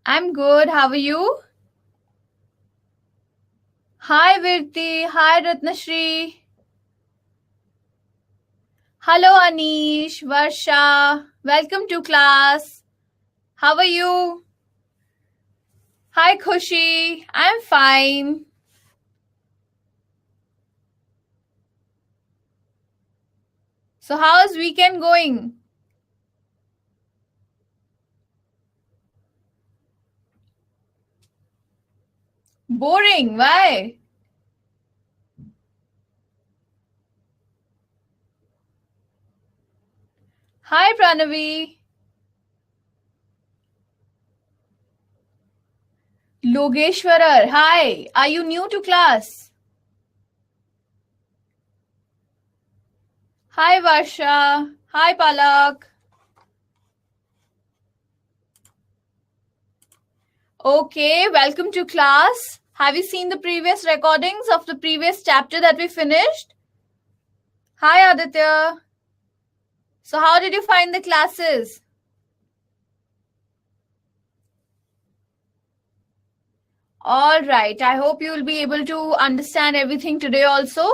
I'm good. How are you? Hi, Virti. Hi, Ratnashri. Hello, Anish, Varsha. Welcome to class. How are you? Hi, Khushi. I'm fine. So, how's weekend going? Boring. Why? Hi, Pranavi. Logeshwarar. Hi. Are you new to class? Hi, Varsha. Hi, Palak. Okay, welcome to class. Have you seen the previous recordings of the previous chapter that we finished? Hi, Aditya. So, how did you find the classes? All right. I hope you will be able to understand everything today also.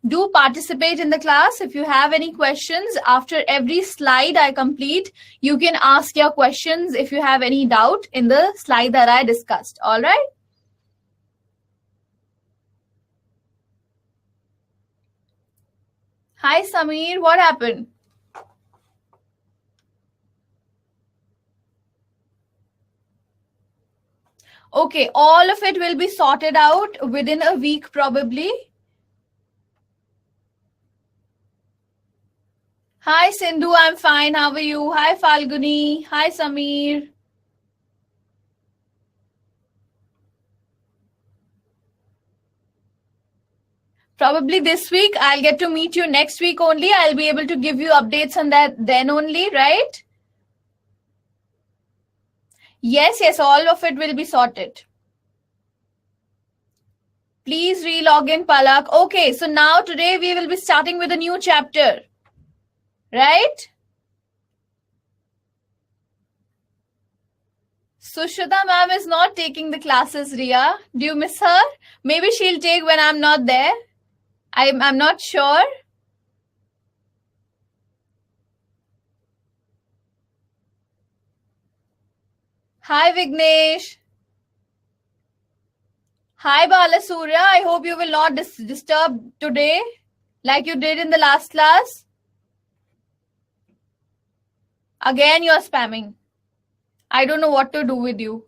Do participate in the class. If you have any questions after every slide I complete, you can ask your questions if you have any doubt in the slide that I discussed. All right. Hi, Samir. What happened? Okay, all of it will be sorted out within a week probably. Hi Sindhu, I'm fine. How are you? Hi Falguni. Hi Samir. Probably this week. I'll get to meet you next week only. I'll be able to give you updates on that then only, right? Yes, all of it will be sorted. Please re-log in, Palak. Okay, so now today we will be starting with a new chapter, right? Sushruta ma'am is not taking the classes, Ria. Do you miss her? Maybe she'll take when I'm not there. I'm not sure. Hi Vignesh. Hi Balasurya. I hope you will not disturb today like you did in the last class. Again, you are spamming. I don't know what to do with you.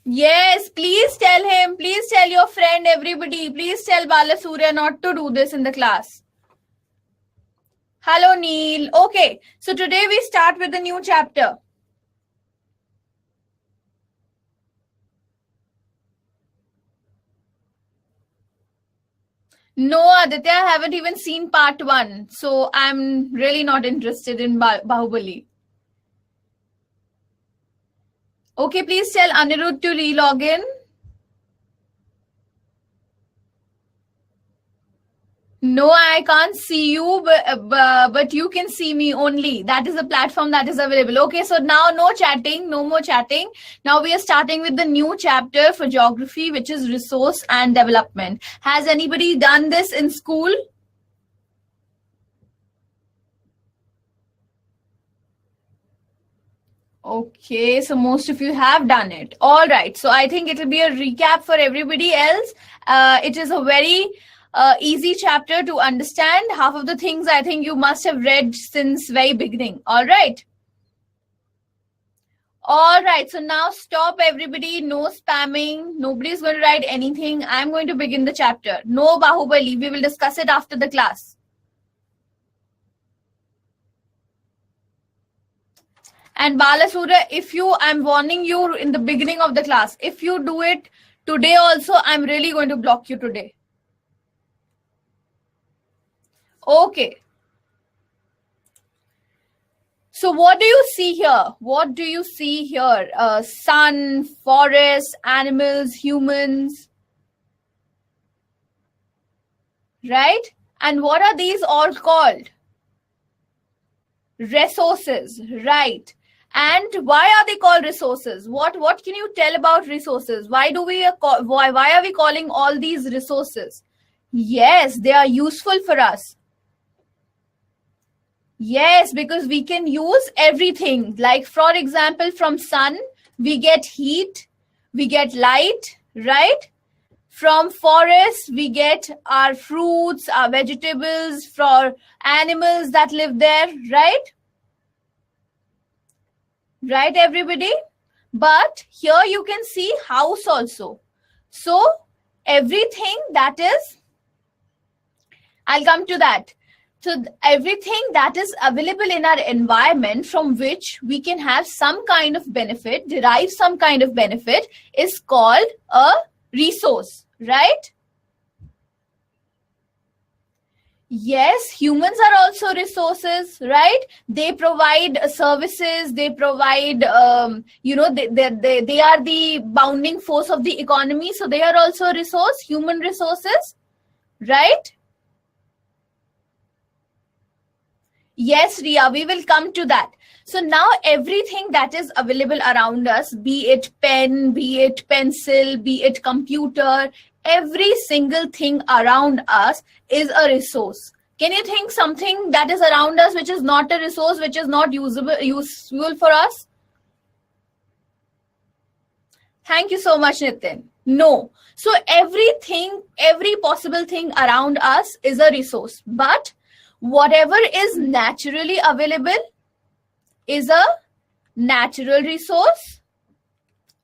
Yes, please tell him. Please tell your friend, everybody. Please tell Balasurya not to do this in the class. Hello, Neil. Okay, so today we start with a new chapter. No, Aditya, I haven't even seen part 1. So I'm really not interested in Bahubali. Okay, please tell Anirudh to re-log in. No, I can't see you, but you can see me only. That is the platform that is available. Okay, so now no chatting, no more chatting. Now we are starting with the new chapter for geography, which is resource and development. Has anybody done this in school? Okay, so most of you have done it. All right, so I think it will be a recap for everybody else. It is a very easy chapter to understand. Half of the things I think you must have read since very beginning. All right. All right, so now stop everybody. No spamming. Nobody's going to write anything. I'm going to begin the chapter. No Bahubali. We will discuss it after the class. And Balasura, I'm warning you in the beginning of the class. If you do it today also, I'm really going to block you today. Okay. So what do you see here? What do you see here? Sun, forest, animals, humans. Right? And what are these all called? Resources, right? And why are they called resources? What can you tell about resources? Why are we calling all these resources? Yes, they are useful for us. Yes, because we can use everything. Like, for example, from sun, we get heat, we get light, right? From forests, we get our fruits, our vegetables, for animals that live there, right? Right, everybody? But here you can see house also. So everything that is, I'll come to that. So everything that is available in our environment from which we can have some kind of benefit, derive some kind of benefit, is called a resource, right? Yes, humans are also resources, right? They provide services, they provide, they are the bounding force of the economy. So they are also a resource, human resources, right? Yes, Ria, we will come to that. So now everything that is available around us, be it pen, be it pencil, be it computer, every single thing around us is a resource. Can you think something that is around us which is not a resource, which is not useful for us? Thank you so much, Nitin. No. So everything, every possible thing around us is a resource. But whatever is naturally available is a natural resource,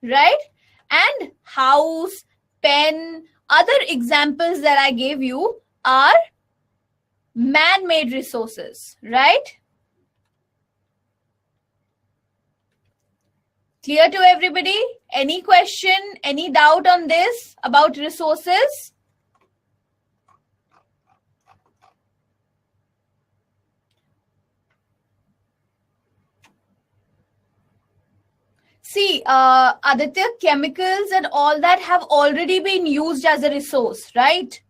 right? And house, pen, other examples that I gave you are man-made resources, right? Clear to everybody? Any question, any doubt on this about resources? See, Aditya, chemicals and all that have already been used as a resource, right?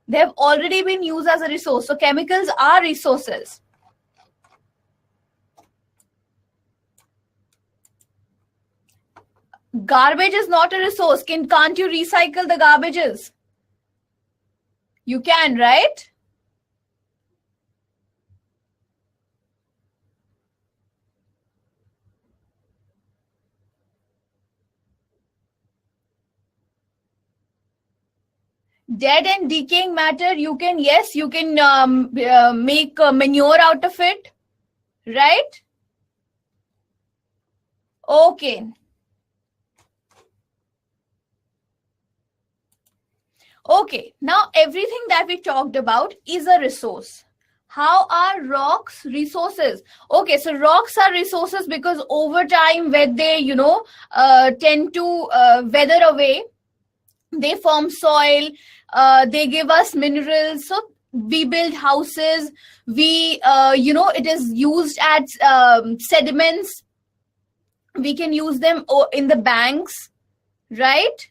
They have already been used as a resource. So chemicals are resources. Garbage is not a resource. Can't you recycle the garbages? You can, right? Dead and decaying matter, you can, yes, you can make manure out of it, right? Okay. Okay, now everything that we talked about is a resource. How are rocks resources? Okay, so rocks are resources because over time when they, tend to weather away, they form soil, they give us minerals. So we build houses, we, it is used as sediments. We can use them in the banks, right?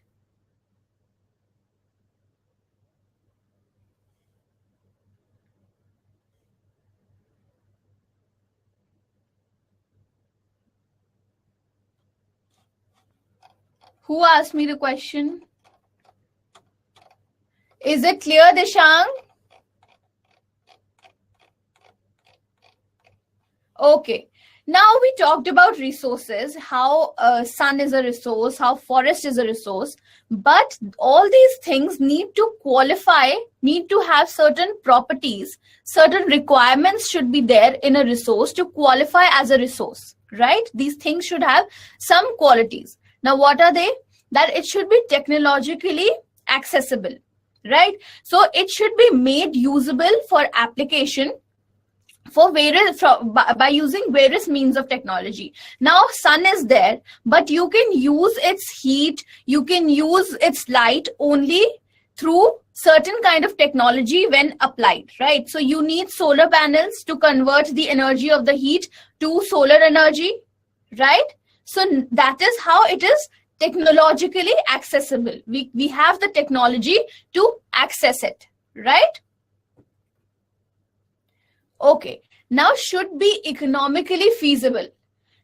Who asked me the question? Is it clear, Dishang? Okay. Now we talked about resources, how sun is a resource, how forest is a resource. But all these things need to qualify, need to have certain properties, certain requirements should be there in a resource to qualify as a resource, right? These things should have some qualities. Now, what are they? That it should be technologically accessible, right? So it should be made usable for application for by using various means of technology. Now, sun is there, but you can use its heat, you can use its light only through certain kind of technology when applied, right? So you need solar panels to convert the energy of the heat to solar energy, right? So that is how it is technologically accessible. We have the technology to access it, right? Okay. now should be economically feasible.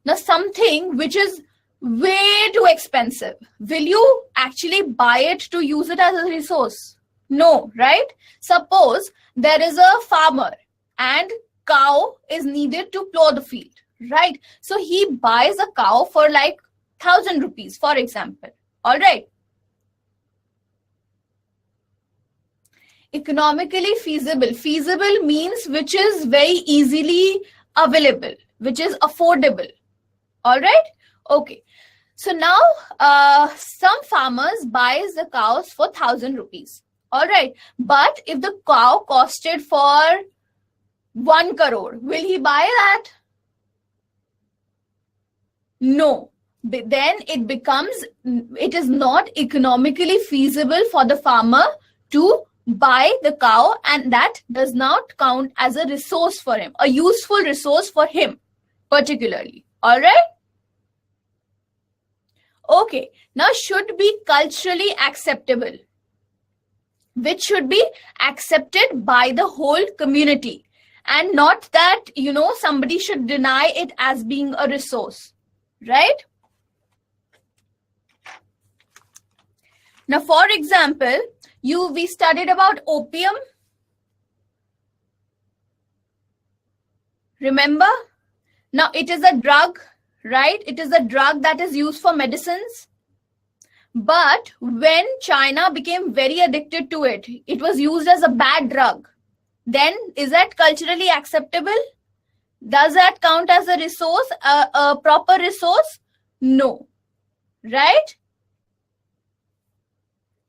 Now something which is way too expensive, will you actually buy it to use it as a resource? No, right? Suppose there is a farmer and cow is needed to plow the field, right? So he buys a cow for like 1,000 rupees, for example. All right. Economically feasible. Feasible means which is very easily available, which is affordable. All right. Okay. So now some farmers buys the cows for 1,000 rupees. All right. But if the cow costed for 1 crore, will he buy that? No. Then it is not economically feasible for the farmer to buy the cow, and that does not count as a resource for him, a useful resource for him particularly. All right. Okay. Now should be culturally acceptable, which should be accepted by the whole community, and not that, somebody should deny it as being a resource, right? Now, for example, we studied about opium. Remember? Now, it is a drug, right? It is a drug that is used for medicines. But when China became very addicted to it, it was used as a bad drug. Then is that culturally acceptable? Does that count as a resource, a proper resource? No. Right?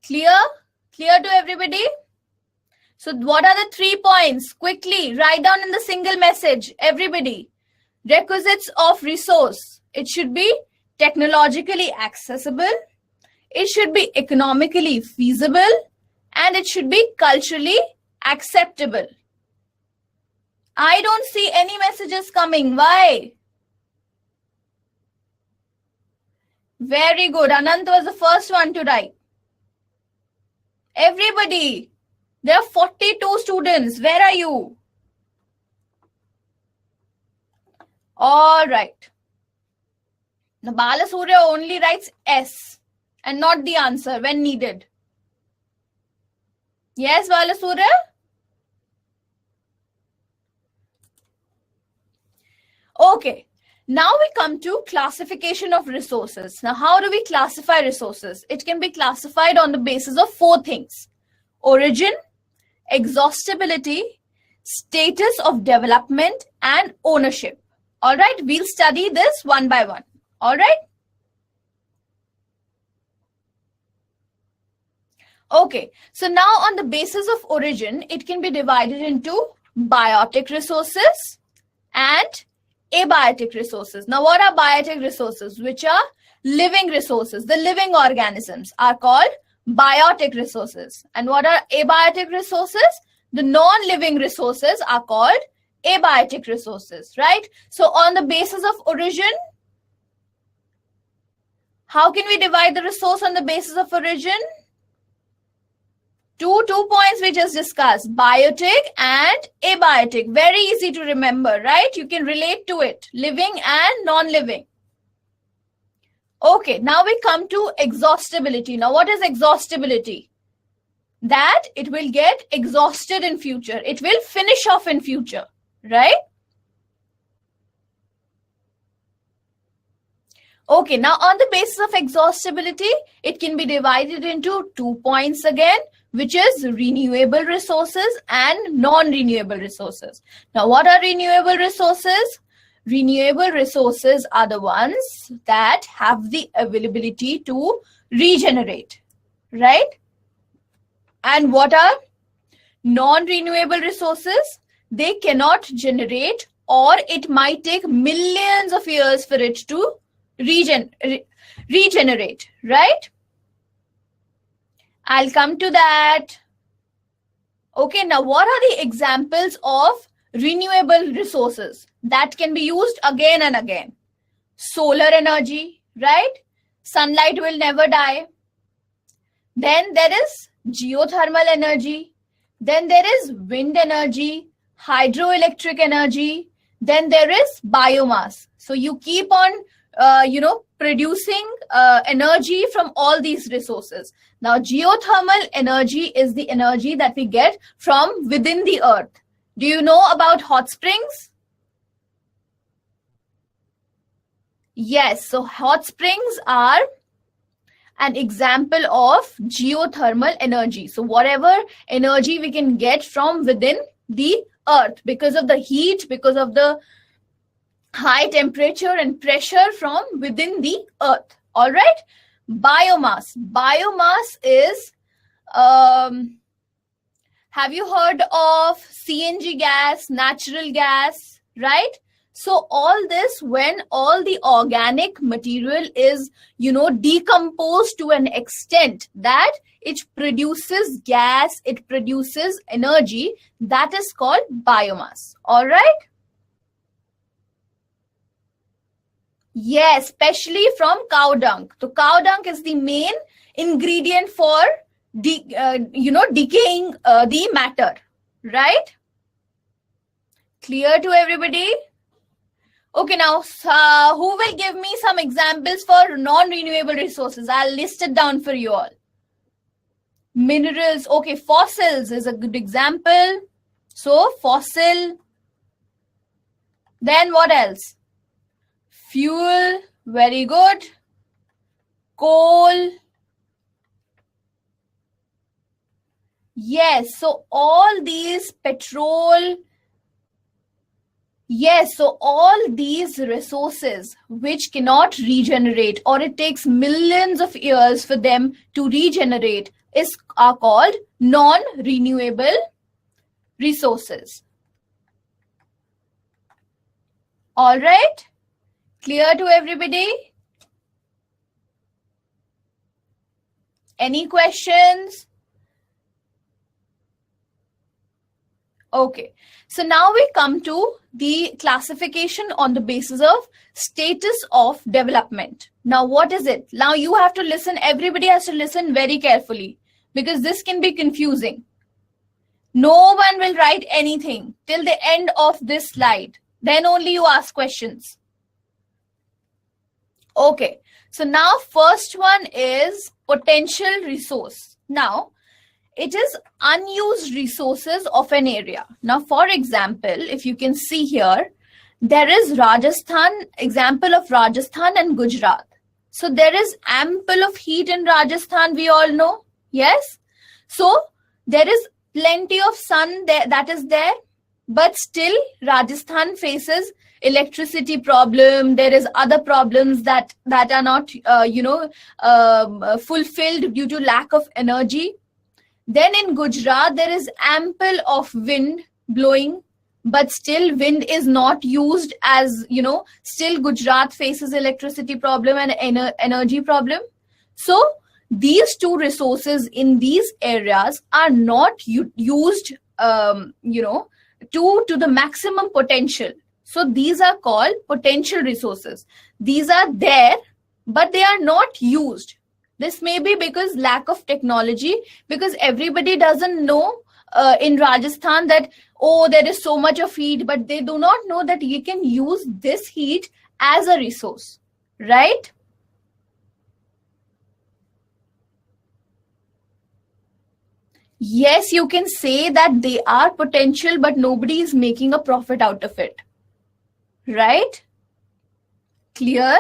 Clear? Clear to everybody? So what are the 3 points? Quickly, write down in the single message, everybody. Requisites of resource. It should be technologically accessible. It should be economically feasible. And it should be culturally acceptable. I don't see any messages coming. Why? Very good. Anant was the first one to write. Everybody, there are 42 students. Where are you? All right. The Balasurya only writes S and not the answer when needed. Yes, Balasurya? Okay. Now we come to classification of resources. Now, how do we classify resources? It can be classified on the basis of 4 things: origin, exhaustibility, status of development, and ownership. All right, we'll study this one by one. All right. Okay, so now on the basis of origin, it can be divided into biotic resources and abiotic resources. Now, what are biotic resources? Which are living resources. The living organisms are called biotic resources. And what are abiotic resources? The non-living resources are called abiotic resources, right? So, on the basis of origin, how can we divide the resource on the basis of origin? Two points we just discussed, biotic and abiotic. Very easy to remember, right? You can relate to it, living and non-living. Okay, now we come to exhaustibility. Now, what is exhaustibility? That it will get exhausted in future. It will finish off in future, right? Okay, now on the basis of exhaustibility, it can be divided into 2 points again, which is renewable resources and non-renewable resources. Now, what are renewable resources? Renewable resources are the ones that have the availability to regenerate, right? And what are non-renewable resources? They cannot generate, or it might take millions of years for it to regenerate, right? I'll come to that. Okay, now what are the examples of renewable resources that can be used again and again? Solar energy, right? Sunlight will never die. Then there is geothermal energy. Then there is wind energy, hydroelectric energy, then there is biomass. So you keep on, producing energy from all these resources. Now, geothermal energy is the energy that we get from within the earth. Do you know about hot springs? Yes, so hot springs are an example of geothermal energy. So whatever energy we can get from within the earth because of the heat, because of the high temperature and pressure from within the earth. All right. Biomass. Biomass is, have you heard of CNG gas, natural gas, right? So all this, when all the organic material is, decomposed to an extent that it produces gas, it produces energy, that is called biomass. All right. Yes, especially from cow dung. So cow dung is the main ingredient for decaying the matter, right? Clear to everybody? Okay, now who will give me some examples for non-renewable resources? I'll list it down for you all. Minerals. Okay, fossils is a good example. So fossil. Then what else? Fuel. Very good. Coal. Yes, so all these petrol. Yes, so all these resources which cannot regenerate, or it takes millions of years for them to regenerate, are called non-renewable resources. All right? Clear to everybody? Any questions? Okay, so now we come to the classification on the basis of status of development. Now, what is it? Now you have to listen, everybody has to listen very carefully because this can be confusing. No one will write anything till the end of this slide. Then only you ask questions. Okay, so now first one is potential resource. Now, it is unused resources of an area. Now, for example, if you can see here, there is Rajasthan, example of Rajasthan and Gujarat. So there is ample of heat in Rajasthan, we all know. Yes. So there is plenty of sun there, that is there. But still, Rajasthan faces electricity problem. There is other problems that are not, fulfilled due to lack of energy. Then in Gujarat, there is ample of wind blowing, but still wind is not used as, still Gujarat faces electricity problem and energy problem. So these two resources in these areas are not used, to the maximum potential. So these are called potential resources. These are there, but they are not used. This may be because lack of technology, because everybody doesn't know in Rajasthan that, oh, there is so much of heat, but they do not know that you can use this heat as a resource, right? Yes, you can say that they are potential, but nobody is making a profit out of it, right? Clear?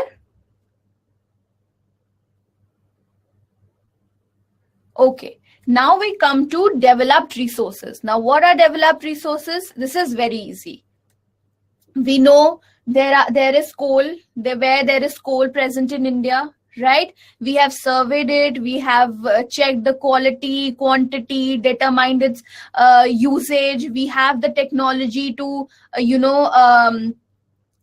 Okay, now we come to developed resources. Now, what are developed resources? This is very easy. We know there is coal, where there is coal present in India, right? We have surveyed it, we have checked the quality, quantity, determined its usage. We have the technology to,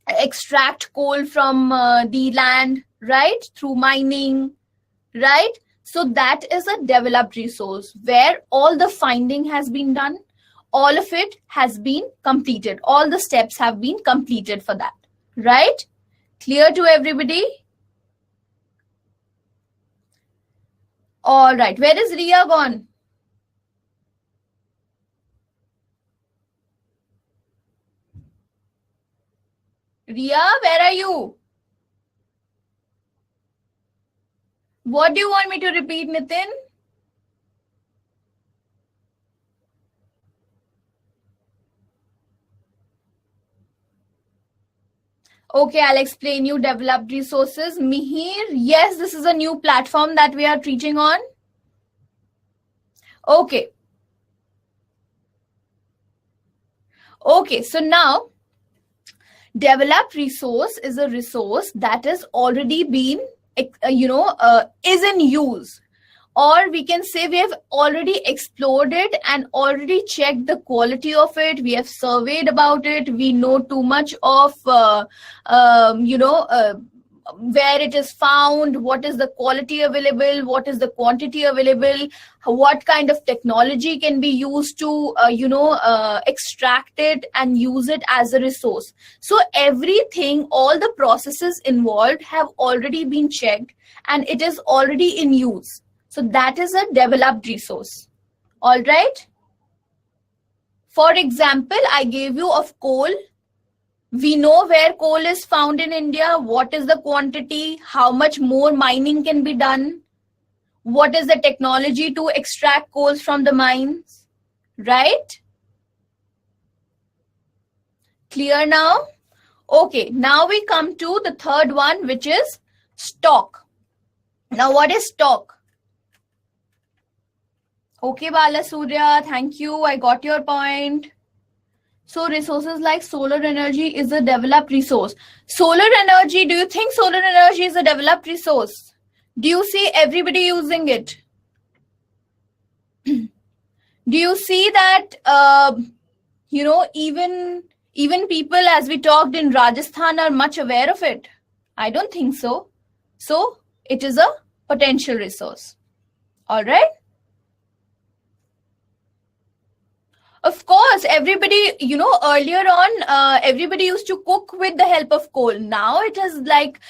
extract coal from the land, right? Through mining, right? So that is a developed resource where all the finding has been done. All of it has been completed. All the steps have been completed for that, right? Clear to everybody? All right. Where is Ria gone? Ria, where are you? What do you want me to repeat, Nitin? Okay, I'll explain you developed resources. Mihir, yes, this is a new platform that we are teaching on. Okay. Okay, so now developed resource is a resource that has already been, is in use. Or we can say we have already explored it and already checked the quality of it. We have surveyed about it. We know too much of, where it is found, what is the quality available, what is the quantity available, what kind of technology can be used to, extract it and use it as a resource. So everything, all the processes involved have already been checked and it is already in use. So that is a developed resource. All right. For example, I gave you of coal. We know where coal is found in India, what is the quantity, how much more mining can be done, what is the technology to extract coals from the mines, right? Clear now? Okay, now we come to the third one, which is stock. Now what is stock? Okay, Bala Surya, thank you. I got your point. So resources like solar energy is a developed resource. Solar energy, do you think solar energy is a developed resource? Do you see everybody using it? Do you see that, even people, as we talked in Rajasthan, are much aware of it? I don't think so. So it is a potential resource. All right. Of course, everybody, earlier on, everybody used to cook with the help of coal. Now it is like,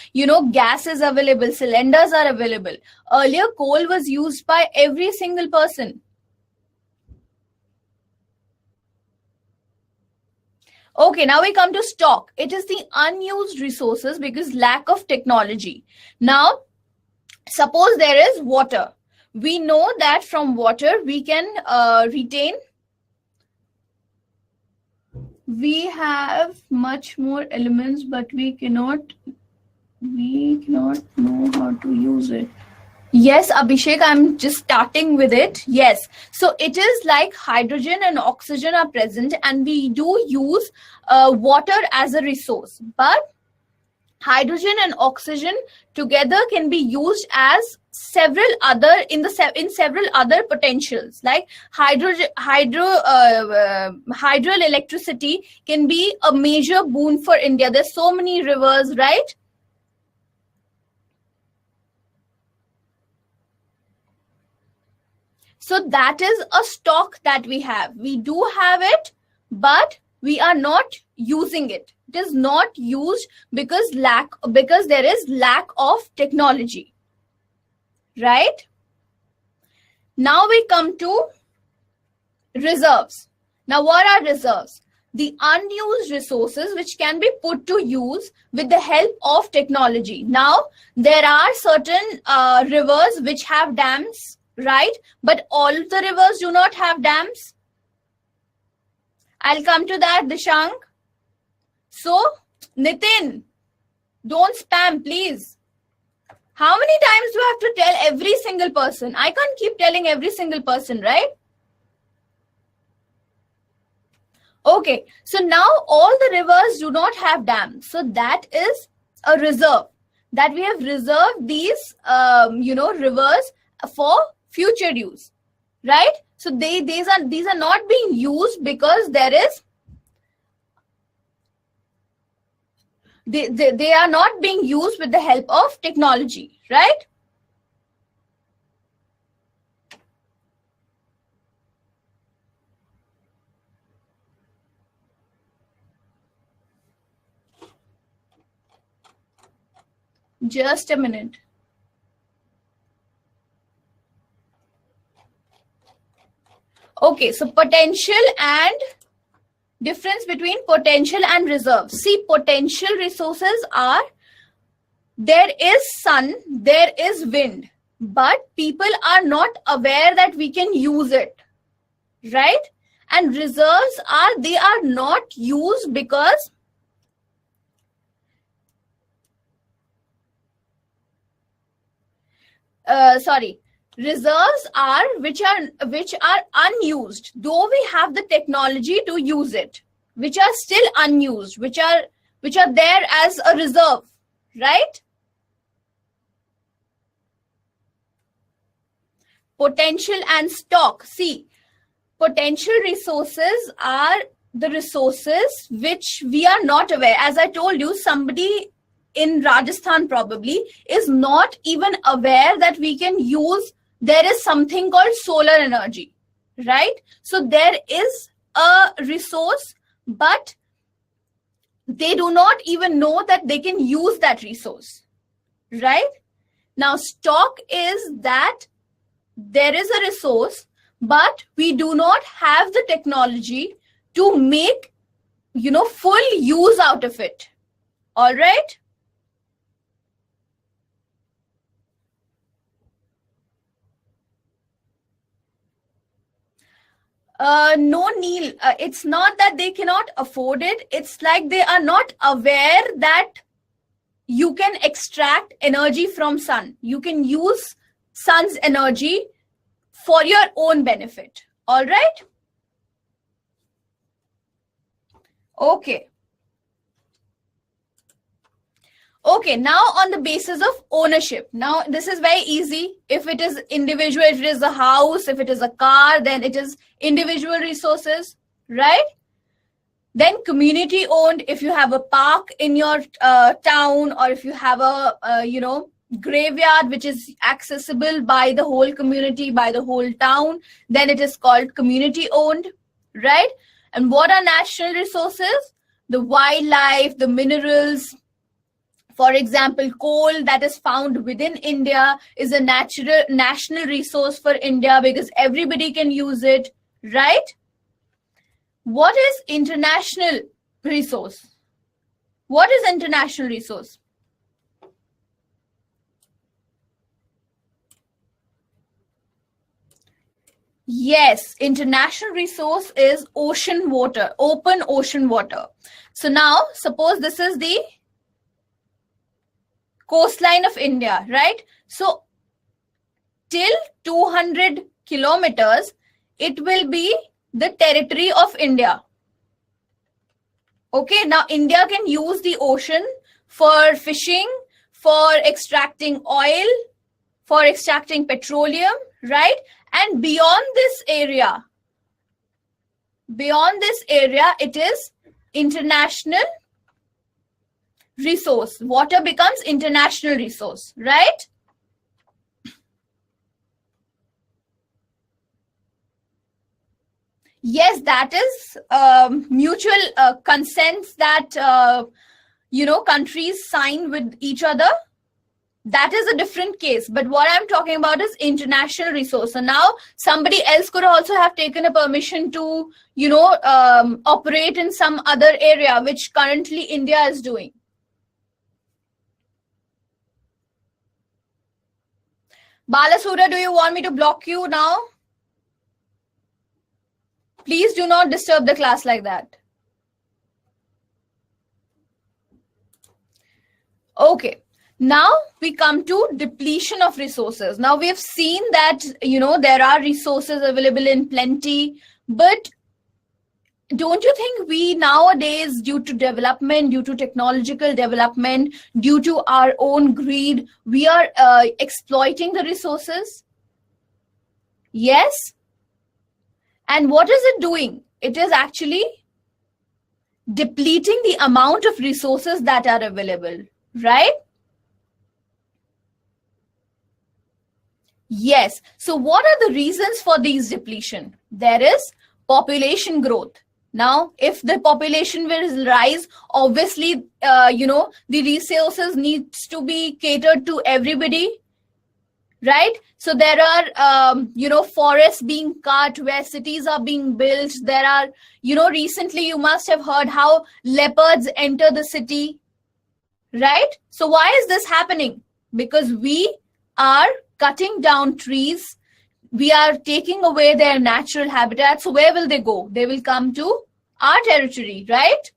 gas is available, cylinders are available. Earlier, coal was used by every single person. Okay, now we come to stock. It is the unused resources because lack of technology. Now, suppose there is water. We know that from water we can retain. We have much more elements, but we cannot know how to use it. Yes, Abhishek, I'm just starting with it. Yes. So it is like hydrogen and oxygen are present and we do use water as a resource. But hydrogen and oxygen together can be used as several other in several other potentials, like hydroelectricity can be a major boon for India. There's so many rivers, right? So that is a stock that we have. We do have it, but we are not using it. It is not used because there is lack of technology. Right? Now we come to reserves. Now what are reserves? The unused resources which can be put to use with the help of technology. Now there are certain rivers which have dams, right? But all the rivers do not have dams. I'll come to that, Dishank. So, Nitin, don't spam, please. How many times do I have to tell every single person? I can't keep telling every single person, right? Okay, so now all the rivers do not have dams. So that is a reserve. That we have reserved these, rivers for future use, right? So these are not being used because there is they are not being used with the help of technology, right? Just a minute. Okay, so potential and Difference between potential and reserve. See, potential resources are, there is sun, there is wind, but people are not aware that we can use it, right? And reserves are, they are not used because reserves are which are unused, though we have the technology to use it, which are still unused, which are there as a reserve, right? Potential and stock. See, potential resources are the resources which we are not aware. As I told you, somebody in Rajasthan probably is not even aware that we can use, there is something called solar energy, right? So there is a resource, but they do not even know that they can use that resource, right? Now, stock is that there is a resource, but we do not have the technology to make, full use out of it. All right? No, Neil, it's not that they cannot afford it. It's like they are not aware that you can extract energy from sun. You can use sun's energy for your own benefit. All right? Okay. Okay, now on the basis of ownership. Now, this is very easy. If it is individual, if it is a house, if it is a car, then it is individual resources, right? Then community owned, if you have a park in your town, or if you have a, graveyard which is accessible by the whole community, by the whole town, then it is called community owned, right? And what are national resources? The wildlife, the minerals. For example, coal that is found within India is a national resource for India because everybody can use it, right? What is international resource? What is international resource? Yes, international resource is ocean water, open ocean water. So now, suppose this is the coastline of India, right? So till 200 kilometers, it will be the territory of India. Okay, now India can use the ocean for fishing, for extracting oil, for extracting petroleum, right? And beyond this area, it is international resource. Water becomes international resource, right? Yes, that is mutual consents that, countries sign with each other. That is a different case. But what I'm talking about is international resource. So now somebody else could also have taken a permission to, operate in some other area, which currently India is doing. Balasura, do you want me to block you now? Please do not disturb the class like that. Okay. Now we come to depletion of resources. Now we have seen that, there are resources available in plenty, but don't you think we nowadays, due to development, due to technological development, due to our own greed, we are exploiting the resources? Yes. And what is it doing? It is actually depleting the amount of resources that are available, right? Yes. So what are the reasons for these depletion? There is population growth. Now, if the population will rise, obviously, the resources needs to be catered to everybody. right? So there are, forests being cut where cities are being built. There are, recently you must have heard how leopards enter the city, right? So why is this happening? Because we are cutting down trees. We are taking away their natural habitat. So where will they go? They will come to our territory, right?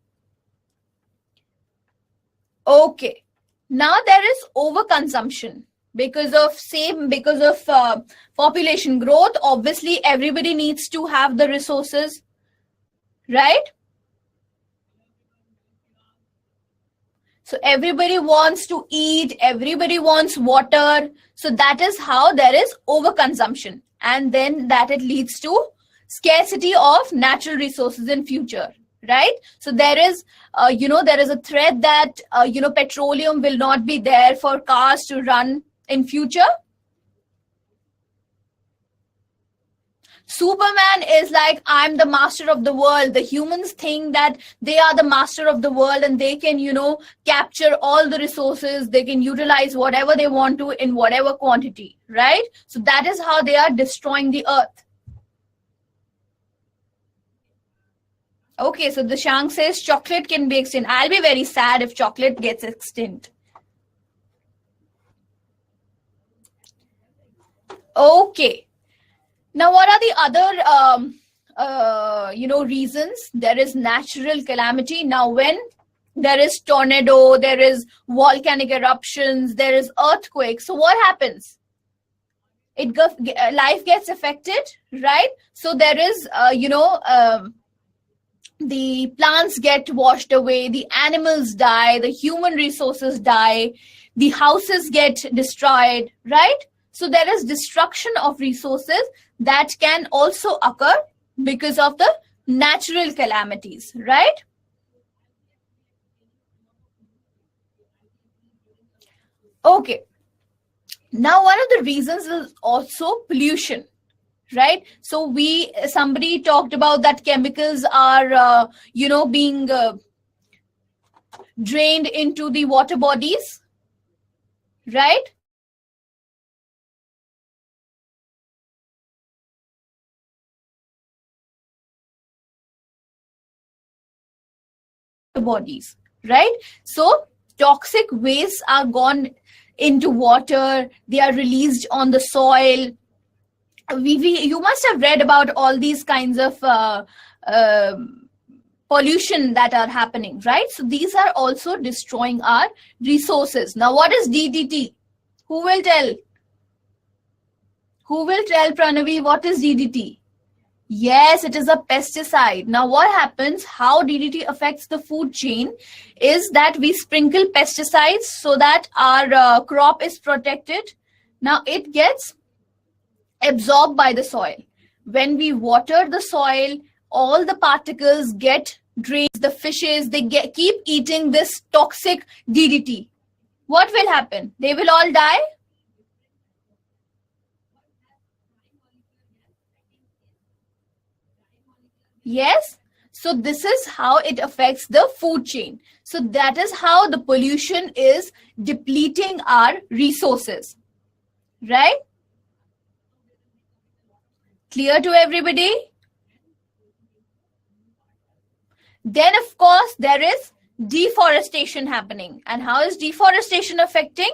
Okay. Now there is overconsumption because of population growth. Obviously, everybody needs to have the resources, right? So everybody wants to eat, everybody wants water. So that is how there is overconsumption. And then that it leads to scarcity of natural resources in future, right? So there is, there is a threat that, petroleum will not be there for cars to run in future. Superman is like, I'm the master of the world. The humans think that they are the master of the world and they can, capture all the resources. They can utilize whatever they want to in whatever quantity, right? So that is how they are destroying the earth. Okay, so the Shang says chocolate can be extinct. I'll be very sad if chocolate gets extinct. Okay. Now, what are the other, reasons? There is natural calamity. Now, when there is tornado, there is volcanic eruptions, there is earthquake. So what happens? Life gets affected, right? So there is, the plants get washed away, the animals die, the human resources die, the houses get destroyed, right? So there is destruction of resources that can also occur because of the natural calamities, right? Okay. Now, one of the reasons is also pollution, right? So somebody talked about that chemicals are, being drained into the water bodies, right? Bodies, right? So toxic wastes are gone into water. They are released on the soil. You must have read about all these kinds of pollution that are happening, right? So these are also destroying our resources. Now, what is DDT? Who will tell? Who will tell, Pranavi, what is DDT? Yes, it is a pesticide. Now, what happens, how DDT affects the food chain is that we sprinkle pesticides so that our crop is protected. Now, it gets absorbed by the soil. When we water the soil, all the particles get drained. The fishes, they keep eating this toxic DDT. What will happen? They will all die. Yes. So this is how it affects the food chain. So that is how the pollution is depleting our resources, right? Clear to everybody? Then, of course, there is deforestation happening. And how is deforestation affecting?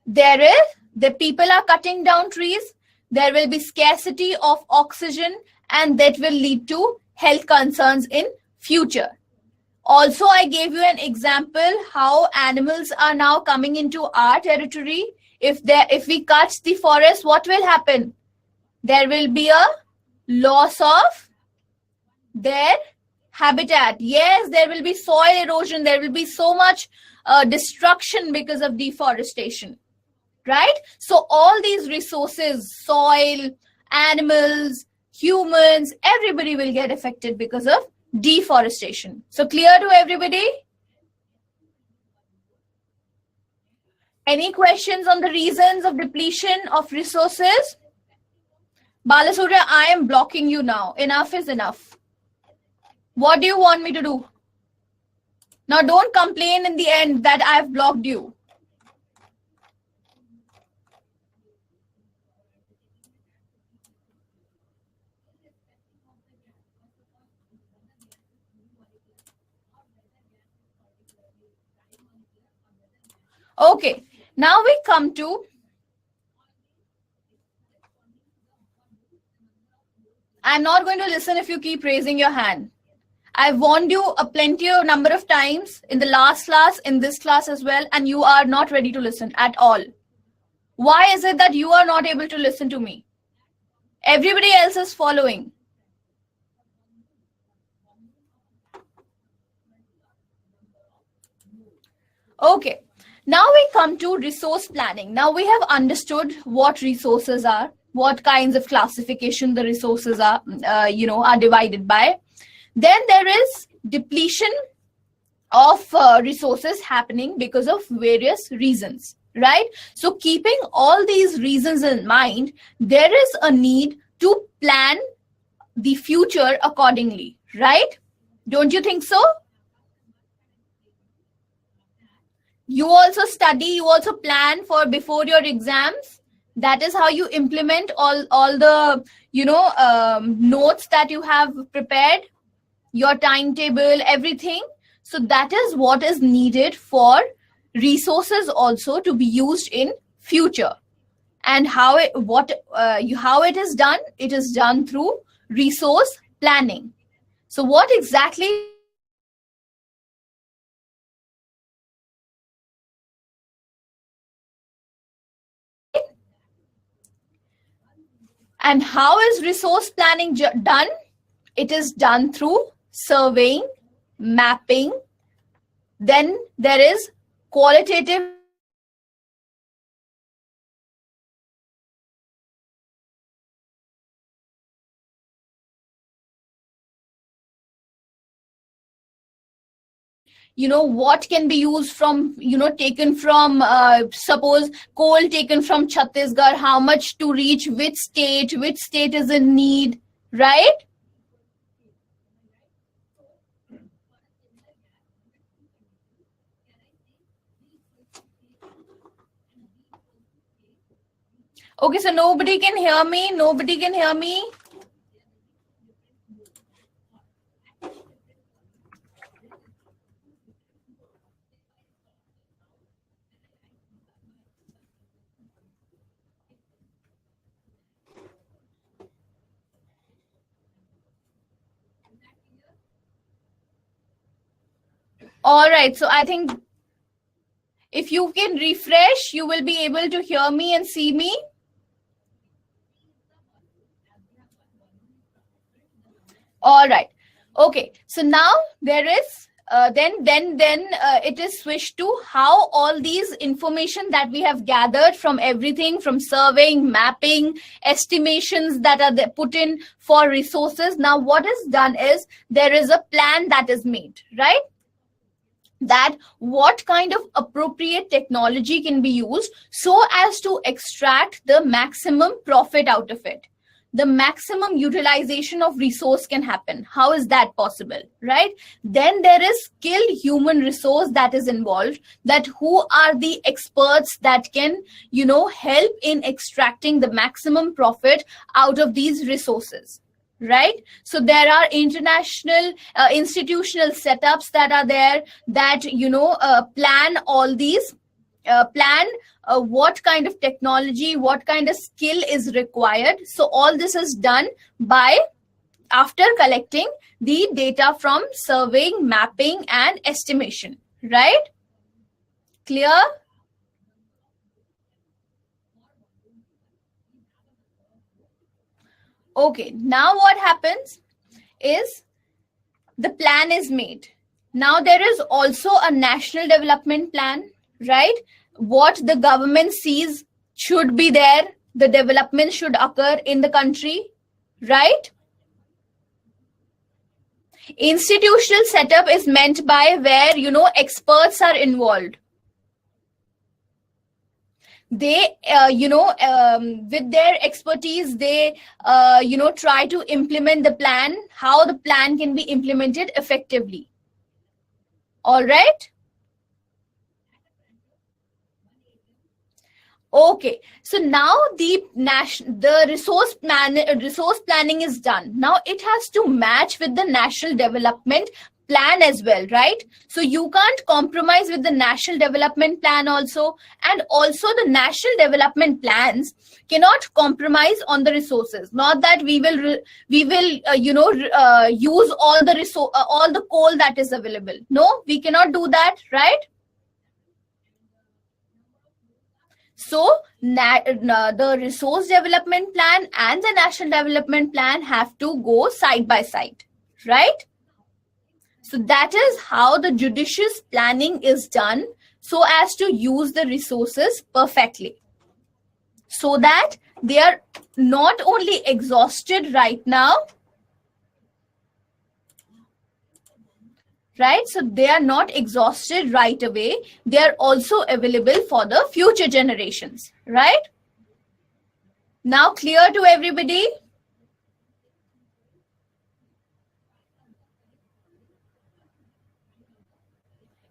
The people are cutting down trees. There will be scarcity of oxygen, and that will lead to health concerns in future. Also, I gave you an example how animals are now coming into our territory. If we cut the forest, what will happen? There will be a loss of their habitat. Yes, there will be soil erosion. There will be so much destruction because of deforestation, right? So all these resources, soil, animals, humans, everybody will get affected because of deforestation. So clear to everybody? Any questions on the reasons of depletion of resources? Balasurya, I am blocking you now. Enough is enough. What do you want me to do? Now don't complain in the end that I have blocked you. Okay, now we come to, I'm not going to listen if you keep raising your hand. I've warned you a plenty of number of times in the last class, in this class as well, and you are not ready to listen at all. Why is it that you are not able to listen to me? Everybody else is following. Okay, now we come to resource planning. Now we have understood what resources are, what kinds of classification the resources are, are divided by. Then there is depletion of resources happening because of various reasons, right? So keeping all these reasons in mind, there is a need to plan the future accordingly, right? Don't you think so? You also study, you also plan for before your exams. That is how you implement all the notes that you have prepared, your timetable, everything. So that is what is needed for resources also to be used in future. And how it is done? It is done through resource planning. So what exactly and how is resource planning done? It is done through surveying, mapping. Then there is qualitative what can be used from, taken from, suppose coal taken from Chhattisgarh, how much to reach which state is in need, right? Okay, so nobody can hear me. All right, so I think if you can refresh, you will be able to hear me and see me. All right. Okay. So now there is then it is switched to how all these information that we have gathered from everything, from surveying, mapping, estimations that are put in for resources. Now what is done is there is a plan that is made, right? That what kind of appropriate technology can be used so as to extract the maximum profit out of it. The maximum utilization of resource can happen. How is that possible, right? Then there is skilled human resource that is involved, that who are the experts that can, help in extracting the maximum profit out of these resources, right? So there are international institutional setups that are there that, plan all these, what kind of technology, what kind of skill is required. So all this is done by after collecting the data from surveying, mapping, and estimation, right? Clear? Okay, now what happens is the plan is made. Now there is also a national development plan, right? What the government sees should be there, the development should occur in the country, right? Institutional setup is meant by where, experts are involved. They, with their expertise, they, try to implement the plan, how the plan can be implemented effectively. All right. Okay, so now the resource planning is done. Now it has to match with the national development plan as well, right? So you can't compromise with the national development plan also, and also the national development plans cannot compromise on the resources. Not that we will use all the all the coal that is available. No, we cannot do that, right? So the resource development plan and the national development plan have to go side by side, right? So that is how the judicious planning is done, so as to use the resources perfectly, so that they are not only exhausted right now, right? So they are not exhausted right away. They are also available for the future generations, right? Now clear to everybody?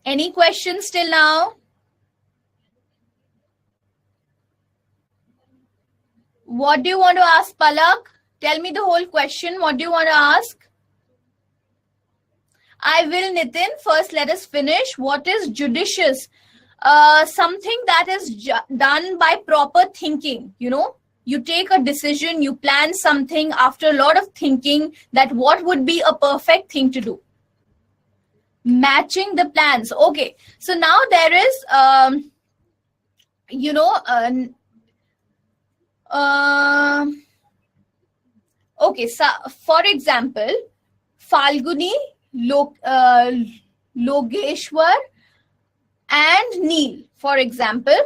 Any questions till now? What do you want to ask, Palak? Tell me the whole question. What do you want to ask? I will, Nitin. First, let us finish. What is judicious? Something that is done by proper thinking. You know, you take a decision, you plan something after a lot of thinking that what would be a perfect thing to do. Matching the plans. Okay. So now there is, okay. So for example, Falguni, Logeshwar and Neil, for example,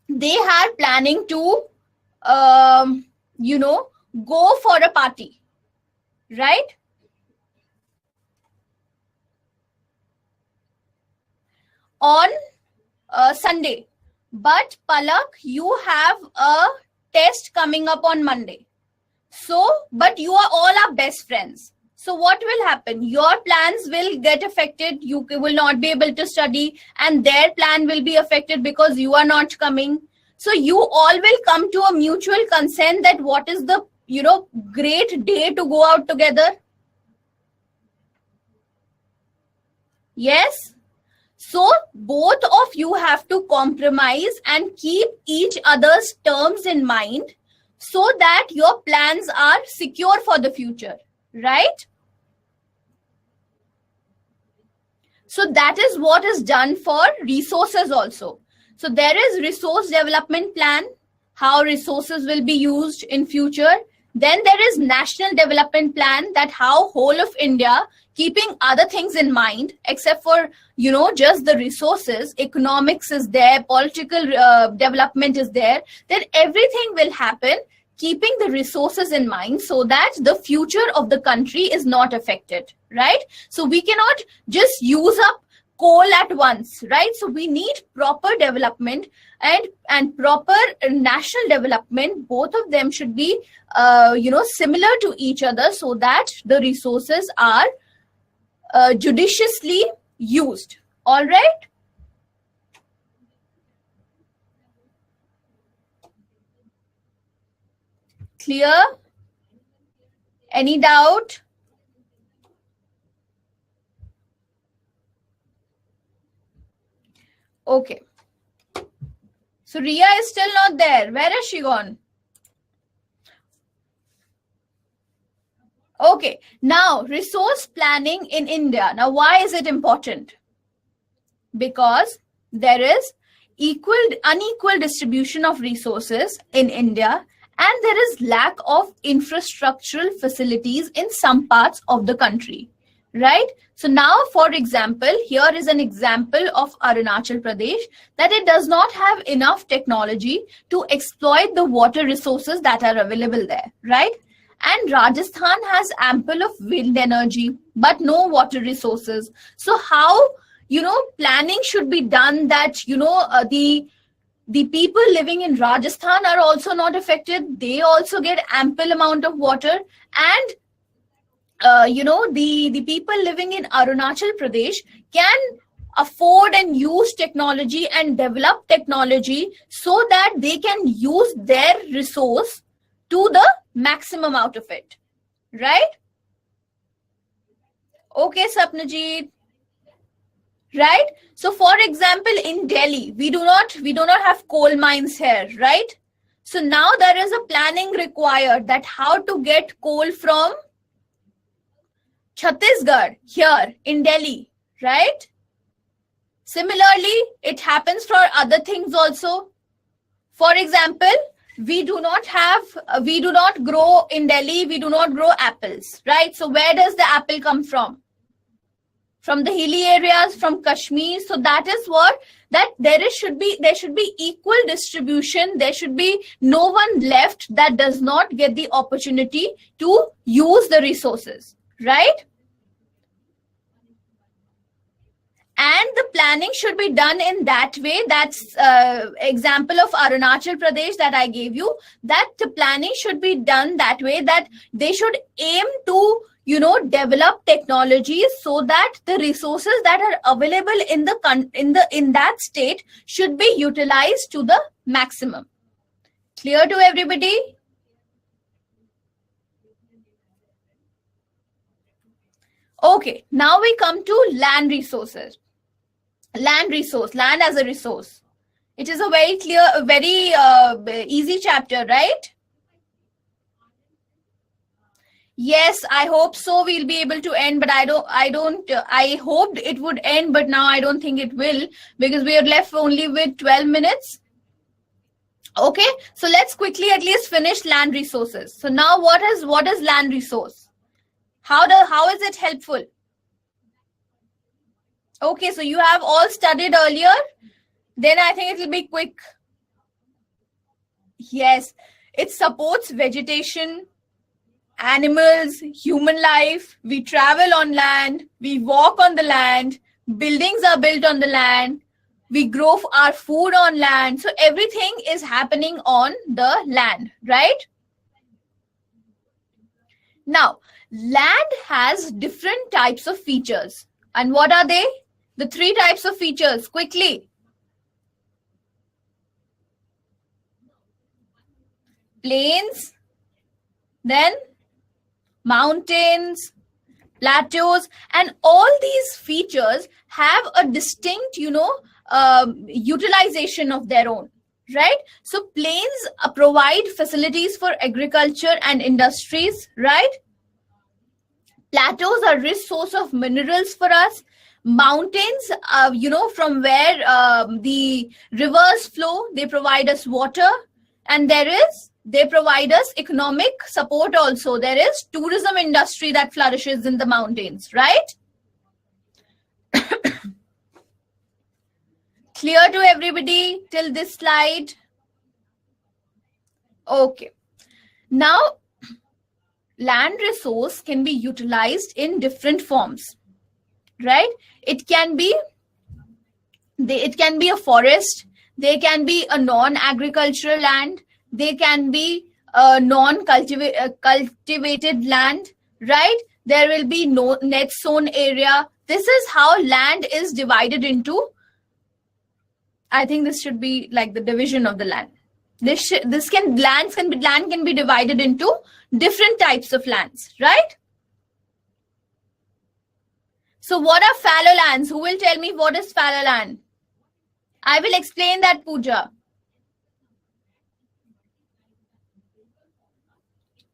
they are planning to, go for a party, right? On Sunday. But Palak, you have a test coming up on Monday. So, but you are all our best friends. So what will happen? Your plans will get affected. You will not be able to study, and their plan will be affected because you are not coming. So you all will come to a mutual consent that what is the, great day to go out together. Yes. So both of you have to compromise and keep each other's terms in mind so that your plans are secure for the future, right? So that is what is done for resources also. So there is resource development plan, how resources will be used in future. Then there is national development plan, that how whole of India, keeping other things in mind, except for, just the resources, economics is there, political development is there, then everything will happen, keeping the resources in mind so that the future of the country is not affected, right? So we cannot just use up coal at once, right? So we need proper development and proper national development. Both of them should be, similar to each other so that the resources are judiciously used. All right? Clear? Any doubt? Okay. So Ria is still not there. Where has she gone? Okay. Now, resource planning in India. Now, why is it important? Because there is unequal distribution of resources in India, and there is lack of infrastructural facilities in some parts of the country, right? So now, for example, here is an example of Arunachal Pradesh, that it does not have enough technology to exploit the water resources that are available there, right? And Rajasthan has ample of wind energy, but no water resources. So how, planning should be done that, the people living in Rajasthan are also not affected. They also get ample amount of water. And, the people living in Arunachal Pradesh can afford and use technology and develop technology so that they can use their resource to the maximum out of it, right? Okay, Sapnajit. Right? So for example, in Delhi, we do not have coal mines here, right? So now there is a planning required that how to get coal from Chhattisgarh here in Delhi, right? Similarly, it happens for other things also. For example, we do not grow in Delhi, we do not grow apples, right? So where does the apple come from? From the hilly areas, from Kashmir. So that is what, that there should be equal distribution. There should be no one left that does not get the opportunity to use the resources, right? And the planning should be done in that way. That's example of Arunachal Pradesh that I gave you, that the planning should be done that way, that they should aim to develop technologies so that the resources that are available in that state should be utilized to the maximum. Clear to everybody? Okay, now we come to land resources. Land as a resource. It is a very clear, very easy chapter, right? Yes, I hope so. We'll be able to end, but I hoped it would end, but now I don't think it will, because we are left only with 12 minutes. Okay, so let's quickly at least finish land resources. So now what is land resource? How is it helpful? Okay, so you have all studied earlier. Then I think it will be quick. Yes, it supports vegetation, animals, human life. We travel on land, we walk on the land, buildings are built on the land, we grow our food on land. So everything is happening on the land, right? Now, land has different types of features. And what are they? The 3 types of features, quickly. Plains, then mountains, plateaus, and all these features have a distinct, utilization of their own, right? So plains provide facilities for agriculture and industries, right? Plateaus are rich source of minerals for us. Mountains, from where the rivers flow, they provide us water, and they provide us economic support also. There is tourism industry that flourishes in the mountains, right? Clear to everybody till this slide? Okay. Now, land resource can be utilized in different forms, right? It can be a forest, there can be a non-agricultural land, they can be a non-cultivated land, right? There will be no net sown area. This is how land is divided into. I think this should be like the division of the land. Land can be divided into different types of lands, right? So what are fallow lands? Who will tell me what is fallow land? I will explain that, Pooja.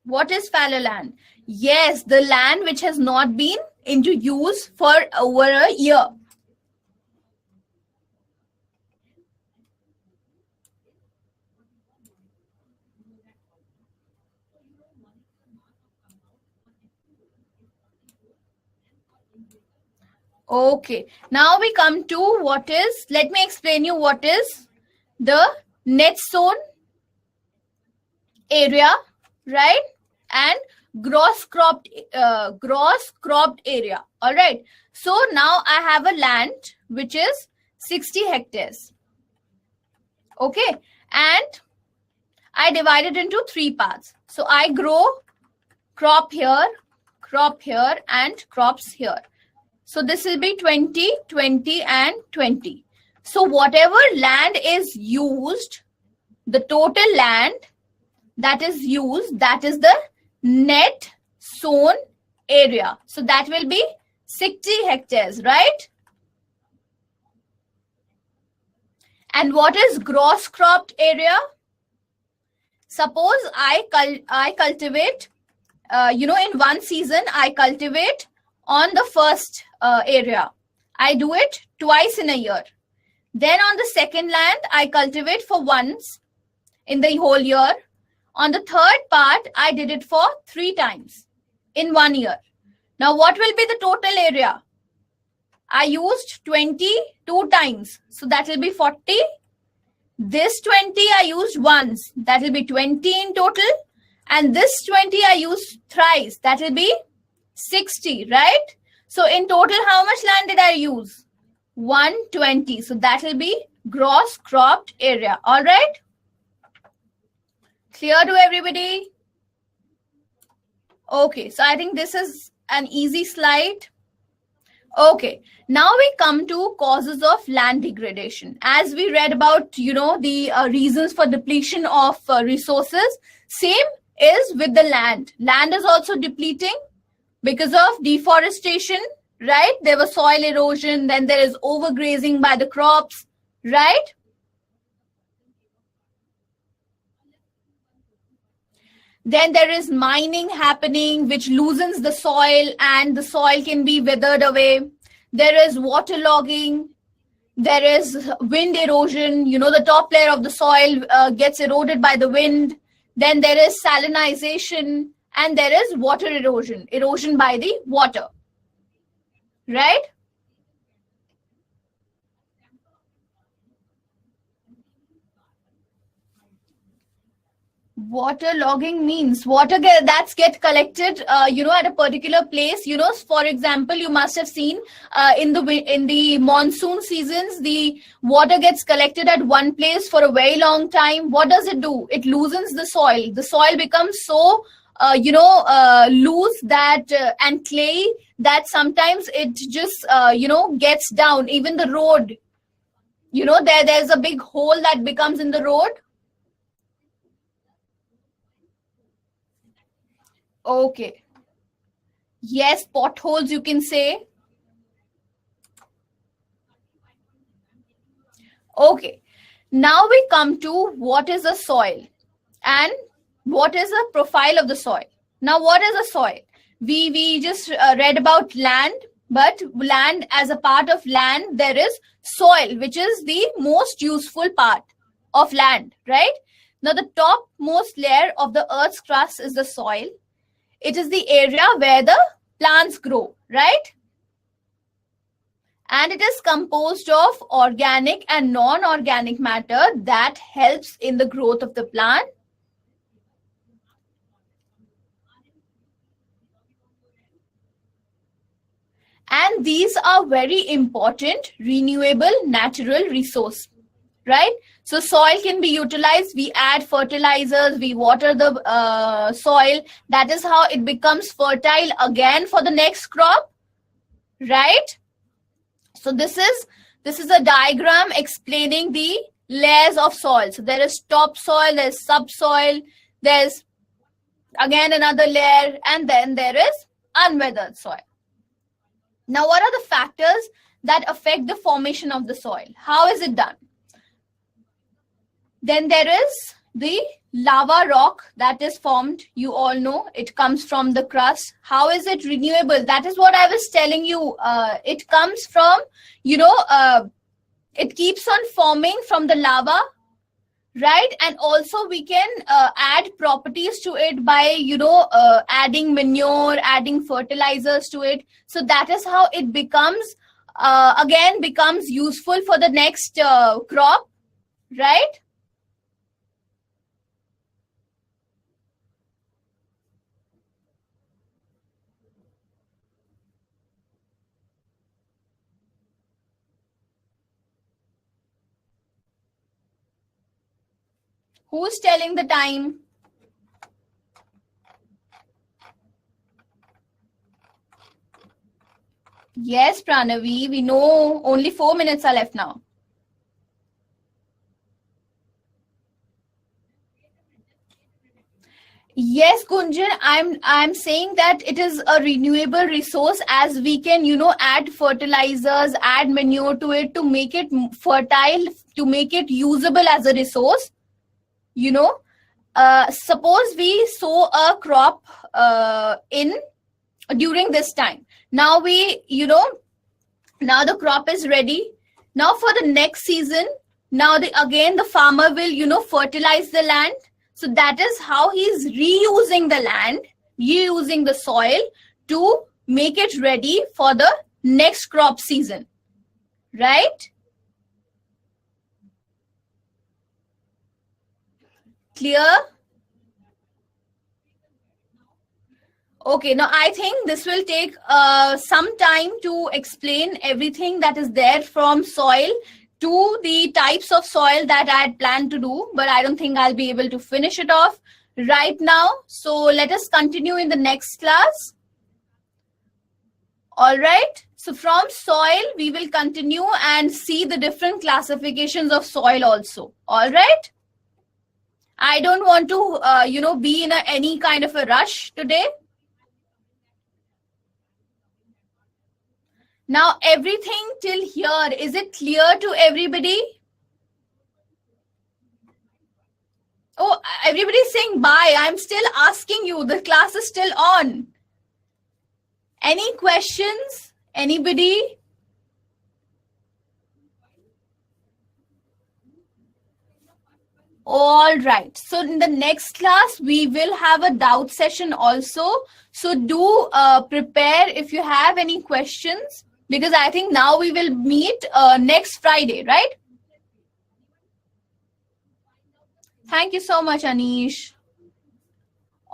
What is fallow land? Yes, the land which has not been into use for over a year. Okay, now we come to let me explain you what is the net sown area, right? And gross cropped area. All right. So now I have a land which is 60 hectares. Okay. And I divide it into 3 parts. So I grow crop here, and crops here. So this will be 20, 20, and 20. So whatever land is used, the total land that is used, that is the net sown area. So that will be 60 hectares, right? And what is gross cropped area? Suppose I cultivate, in one season, I cultivate on the first area. I do it twice in a year. Then on the second land, I cultivate for once in the whole year. On the third part, I did it for 3 times in 1 year. Now, what will be the total area? I used 20 2 times. So that will be 40. This 20 I used once. That will be 20 in total. And this 20 I used thrice. That will be 60, right? So in total, how much land did I use? 120. So that will be gross cropped area. All right? Clear to everybody? Okay, so I think this is an easy slide. Okay, now we come to causes of land degradation. As we read about, the reasons for depletion of resources, same is with the land. Land is also depleting because of deforestation, right? There was soil erosion, then there is overgrazing by the crops, right? Then there is mining happening, which loosens the soil and the soil can be withered away. There is waterlogging. There is wind erosion. The top layer of the soil gets eroded by the wind. Then there is salinization and there is water erosion by the water, right? Water logging means water that's get collected, at a particular place. For example, you must have seen in the monsoon seasons, the water gets collected at one place for a very long time. What does it do? It loosens the soil. The soil becomes so, loose that and clay that sometimes it just, gets down. Even the road, there's a big hole that becomes in the road. Okay. Yes, potholes, you can say. Okay. Now we come to what is a soil and what is the profile of the soil. Now, what is a soil? We just read about land, but land, as a part of land, there is soil, which is the most useful part of land, right? Now, the topmost layer of the earth's crust is the soil. It is the area where the plants grow, right? And it is composed of organic and non-organic matter that helps in the growth of the plant. And these are very important renewable natural resource, right? So soil can be utilized. We add fertilizers, we water the soil. That is how it becomes fertile again for the next crop, right? So this is a diagram explaining the layers of soil. So there is topsoil, there's subsoil, there's again another layer, and then there is unweathered soil. Now, what are the factors that affect the formation of the soil? How is it done? Then there is the lava rock that is formed. You all know it comes from the crust. How is it renewable? That is what I was telling you. It comes from, it keeps on forming from the lava, right? And also we can add properties to it by, adding manure, adding fertilizers to it. So that is how it becomes, becomes useful for the next crop, right? Who's telling the time? Yes, Pranavi, we know only 4 minutes are left now. Yes, Gunjan, I'm saying that it is a renewable resource, as we can, add fertilizers, add manure to it to make it fertile, to make it usable as a resource. Suppose we sow a crop in during this time. Now now the crop is ready. Now for the next season, now again the farmer will, fertilize the land. So that is how he's reusing the land, reusing the soil to make it ready for the next crop season. Right? Clear? Okay, now I think this will take some time to explain everything that is there from soil to the types of soil that I had planned to do, but I don't think I'll be able to finish it off right now. So let us continue in the next class. All right. So from soil, we will continue and see the different classifications of soil also. All right. I don't want to, be in any kind of a rush today. Now, everything till here, is it clear to everybody? Oh, everybody's saying bye. I'm still asking you. The class is still on. Any questions? Anybody? All right. So in the next class, we will have a doubt session also. So do prepare if you have any questions, because I think now we will meet next Friday, right? Thank you so much, Anish.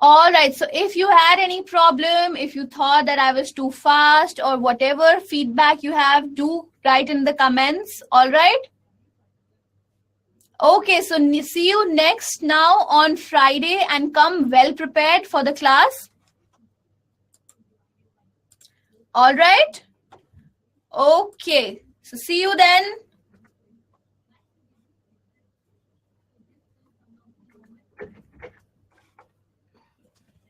All right. So if you had any problem, if you thought that I was too fast or whatever feedback you have, do write in the comments. All right. Okay. So see you next now on Friday, and come well prepared for the class. All right. Okay. So see you then.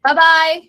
Bye-bye.